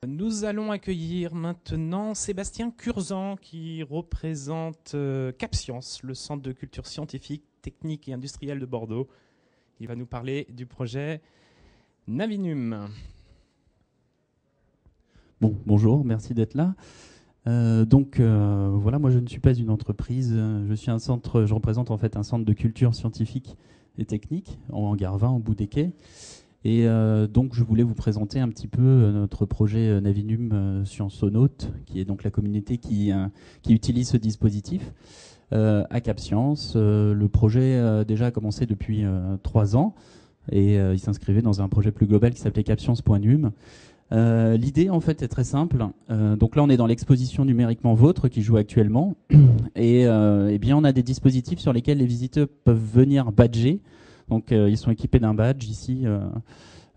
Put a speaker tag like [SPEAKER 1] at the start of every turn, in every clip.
[SPEAKER 1] Nous allons accueillir maintenant Sébastien Curzan qui représente CapScience, le Centre de culture scientifique, technique et industrielle de Bordeaux. Il va nous parler du projet Navinum.
[SPEAKER 2] Bonjour, merci d'être là. Voilà, moi je ne suis pas une entreprise, je représente en fait un centre de culture scientifique et technique en hangar 20 au bout des quais. Et donc je voulais vous présenter un petit peu notre projet Navinum Scienceonautes, qui est donc la communauté qui utilise ce dispositif à CapScience. Le projet déjà a commencé depuis 3 ans et il s'inscrivait dans un projet plus global qui s'appelait CapScience.num. L'idée en fait est très simple. Donc là on est dans l'exposition numériquement vôtre qui joue actuellement et bien on a des dispositifs sur lesquels les visiteurs peuvent venir badger. Donc ils sont équipés d'un badge ici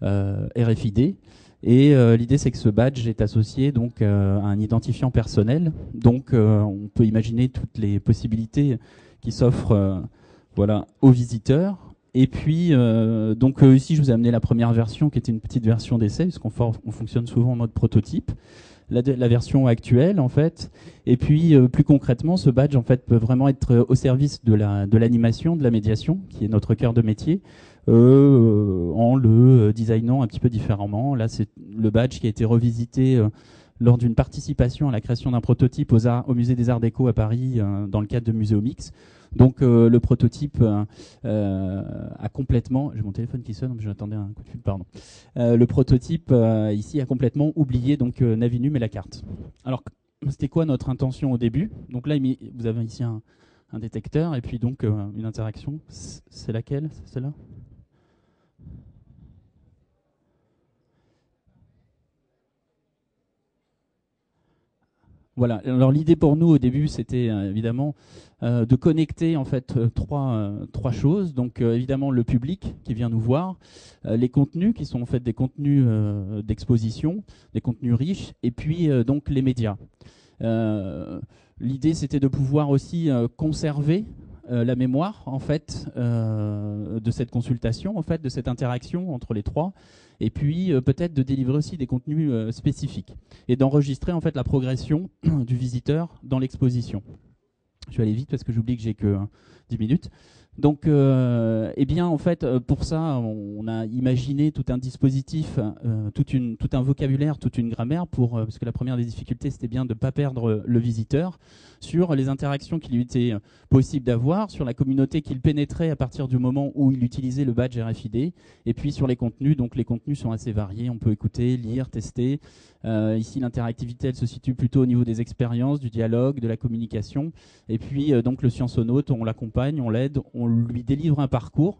[SPEAKER 2] RFID et l'idée c'est que ce badge est associé donc à un identifiant personnel. Donc on peut imaginer toutes les possibilités qui s'offrent voilà, aux visiteurs. Et puis, ici, je vous ai amené la première version qui était une petite version d'essai, puisqu'on fonctionne souvent en mode prototype. La version actuelle, en fait. Et puis, plus concrètement, ce badge, en fait, peut vraiment être au service de l'animation, de la médiation, qui est notre cœur de métier, en le designant un petit peu différemment. Là, c'est le badge qui a été revisité lors d'une participation à la création d'un prototype au Musée des Arts Déco à Paris, dans le cadre de Muséomix. Donc le prototype a complètement... J'ai mon téléphone qui sonne, j'attendais un coup de fil, pardon. Le prototype ici a complètement oublié donc Navinum et la carte. Alors c'était quoi notre intention au début? Donc là vous avez ici un détecteur et puis donc une interaction. C'est laquelle? C'est celle-là? Voilà. Alors l'idée pour nous au début, c'était évidemment de connecter en fait trois choses. Donc évidemment le public qui vient nous voir, les contenus qui sont en fait des contenus d'exposition, des contenus riches, et puis donc les médias. L'idée c'était de pouvoir aussi conserver la mémoire en fait de cette consultation, en fait de cette interaction entre les trois. Et puis peut-être de délivrer aussi des contenus spécifiques et d'enregistrer en fait la progression du visiteur dans l'exposition. Je vais aller vite parce que j'oublie que j'ai que 10 minutes. Donc, eh bien, en fait, pour ça, on a imaginé tout un dispositif, tout un vocabulaire, toute une grammaire, parce que la première des difficultés, c'était bien de ne pas perdre le visiteur, sur les interactions qu'il lui était possible d'avoir, sur la communauté qu'il pénétrait à partir du moment où il utilisait le badge RFID, et puis sur les contenus. Donc, les contenus sont assez variés. On peut écouter, lire, tester. Ici, l'interactivité, elle se situe plutôt au niveau des expériences, du dialogue, de la communication. Et puis, donc, le scienceonaute, on l'accompagne, on l'aide, on lui délivre un parcours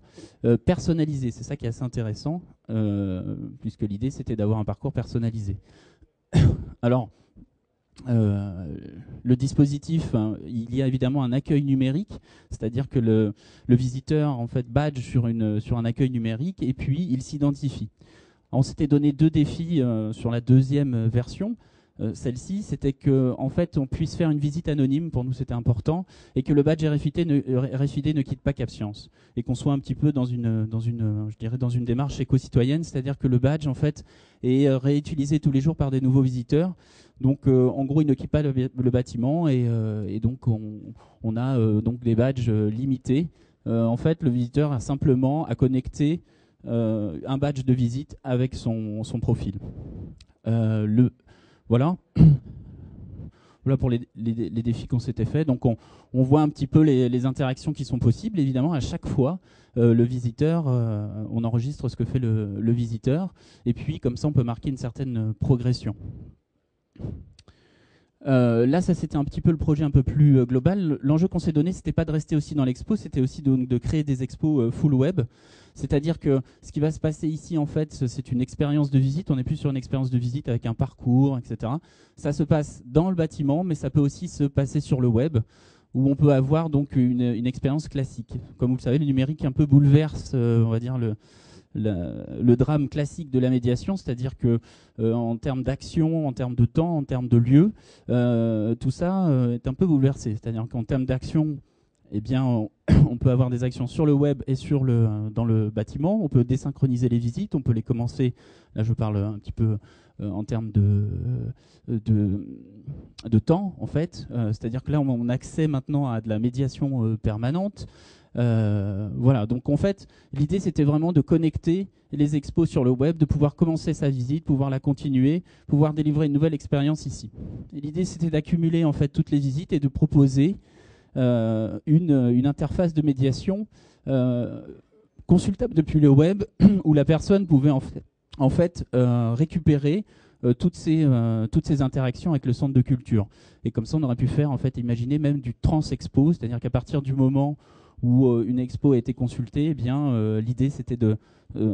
[SPEAKER 2] personnalisé. C'est ça qui est assez intéressant, puisque l'idée, c'était d'avoir un parcours personnalisé. Alors, le dispositif, il y a évidemment un accueil numérique, c'est-à-dire que le visiteur, en fait, badge sur un accueil numérique, et puis il s'identifie. On s'était donné 2 défis sur la deuxième version. Celle-ci, c'était qu'en fait, on puisse faire une visite anonyme, pour nous c'était important, et que le badge RFID ne quitte pas CapScience, et qu'on soit un petit peu dans une démarche éco-citoyenne, c'est-à-dire que le badge, en fait, est réutilisé tous les jours par des nouveaux visiteurs. Donc, en gros, il ne quitte pas le bâtiment, et donc on a donc des badges limités. En fait, le visiteur a simplement à connecter un badge de visite avec son profil. Voilà. Voilà pour les défis qu'on s'était fait. Donc on voit un petit peu les interactions qui sont possibles. Évidemment, à chaque fois, le visiteur, on enregistre ce que fait le visiteur. Et puis, comme ça, on peut marquer une certaine progression. Là, ça c'était un petit peu le projet un peu plus global. L'enjeu qu'on s'est donné, c'était pas de rester aussi dans l'expo, c'était aussi de créer des expos full web. C'est-à-dire que ce qui va se passer ici, en fait, c'est une expérience de visite. On n'est plus sur une expérience de visite avec un parcours, etc. Ça se passe dans le bâtiment, mais ça peut aussi se passer sur le web, où on peut avoir donc une expérience classique. Comme vous le savez, le numérique un peu bouleverse, on va dire, le drame classique de la médiation, c'est-à-dire que en termes d'action, en termes de temps, en termes de lieu, tout ça est un peu bouleversé. C'est-à-dire qu'en termes d'action, eh bien, on peut avoir des actions sur le web et dans le bâtiment. On peut désynchroniser les visites, on peut les commencer. Là, je parle un petit peu en termes de temps, en fait. C'est-à-dire que là, on a accès maintenant à de la médiation permanente. Voilà, donc en fait, l'idée c'était vraiment de connecter les expos sur le web, de pouvoir commencer sa visite, pouvoir la continuer, pouvoir délivrer une nouvelle expérience ici. Et l'idée c'était d'accumuler en fait toutes les visites et de proposer une interface de médiation consultable depuis le web où la personne pouvait en fait récupérer toutes ces interactions avec le centre de culture. Et comme ça, on aurait pu faire, en fait, imaginer même du trans-expo, c'est-à-dire qu'à partir du moment où une expo a été consultée, eh bien, l'idée c'était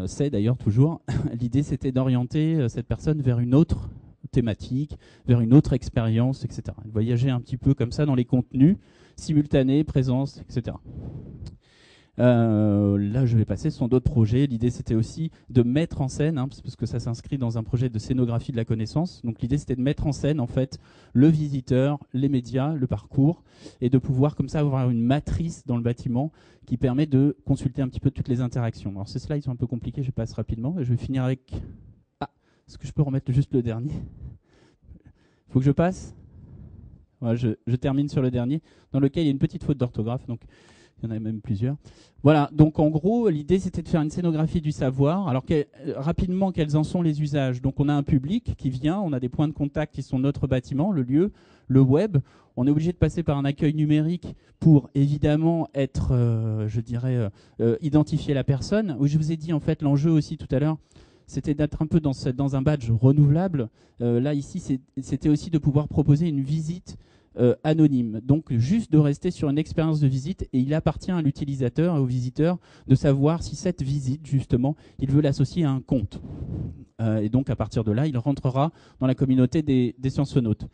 [SPEAKER 2] c'est d'ailleurs toujours, l'idée c'était d'orienter cette personne vers une autre thématique, vers une autre expérience, etc. Voyager un petit peu comme ça dans les contenus, simultanés, présence, etc. Là, je vais passer, ce sont d'autres projets. L'idée, c'était aussi de mettre en scène, parce que ça s'inscrit dans un projet de scénographie de la connaissance. Donc, l'idée, c'était de mettre en scène, en fait, le visiteur, les médias, le parcours, et de pouvoir, comme ça, avoir une matrice dans le bâtiment qui permet de consulter un petit peu toutes les interactions. Alors, ces slides sont un peu compliqués, je passe rapidement. Et je vais finir avec... Ah, est-ce que je peux remettre juste le dernier ? Il faut que je passe ? Voilà, je termine sur le dernier, dans lequel il y a une petite faute d'orthographe. Donc, il y en a même plusieurs. Voilà, donc en gros, l'idée c'était de faire une scénographie du savoir. Alors rapidement, quels en sont les usages? Donc on a un public qui vient, on a des points de contact qui sont notre bâtiment, le lieu, le web. On est obligé de passer par un accueil numérique pour évidemment être, identifier la personne. Où je vous ai dit en fait l'enjeu aussi tout à l'heure, c'était d'être un peu dans un badge renouvelable. Là ici, c'était aussi de pouvoir proposer une visite anonyme. Donc juste de rester sur une expérience de visite, et il appartient à l'utilisateur et au visiteur de savoir si cette visite, justement, il veut l'associer à un compte. Et donc à partir de là, il rentrera dans la communauté des sciencenautes.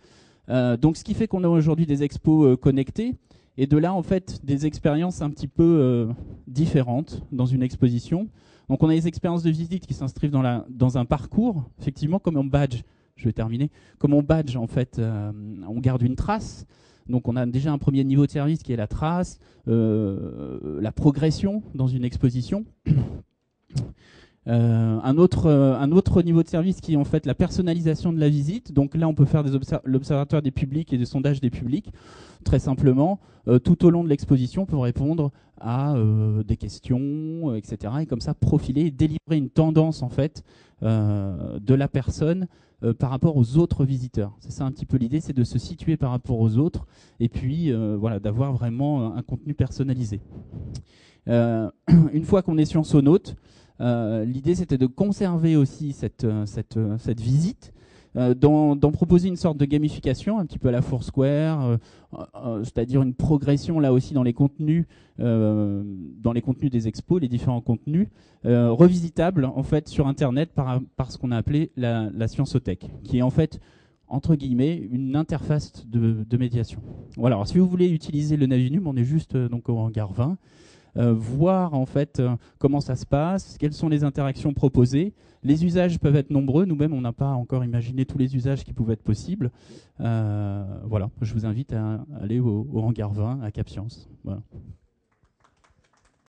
[SPEAKER 2] Donc ce qui fait qu'on a aujourd'hui des expos connectés, et de là en fait des expériences un petit peu différentes dans une exposition. Donc on a des expériences de visite qui s'inscrivent dans un parcours, effectivement comme un badge. Je vais terminer. Comme on badge, en fait, on garde une trace. Donc on a déjà un premier niveau de service qui est la trace, la progression dans une exposition. Un autre niveau de service qui est en fait la personnalisation de la visite. Donc là, on peut faire l'observatoire des publics et des sondages des publics, très simplement, tout au long de l'exposition pour répondre à des questions, etc. Et comme ça, profiler et délivrer une tendance en fait de la personne par rapport aux autres visiteurs. C'est ça un petit peu l'idée, c'est de se situer par rapport aux autres et puis voilà, d'avoir vraiment un contenu personnalisé. Une fois qu'on est sciencenaute, l'idée c'était de conserver aussi cette visite, d'en proposer une sorte de gamification, un petit peu à la Foursquare, c'est-à-dire une progression là aussi dans les contenus des expos, les différents contenus, revisitables en fait sur Internet par ce qu'on a appelé la Sciencothèque, qui est en fait entre guillemets une interface de médiation. Voilà. Alors si vous voulez utiliser le Navinum, on est juste donc au hangar 20. Voir en fait comment ça se passe, quelles sont les interactions proposées. Les usages peuvent être nombreux. Nous-mêmes, on n'a pas encore imaginé tous les usages qui pouvaient être possibles. Voilà, je vous invite à aller au hangar 20 à Cap Science. Voilà.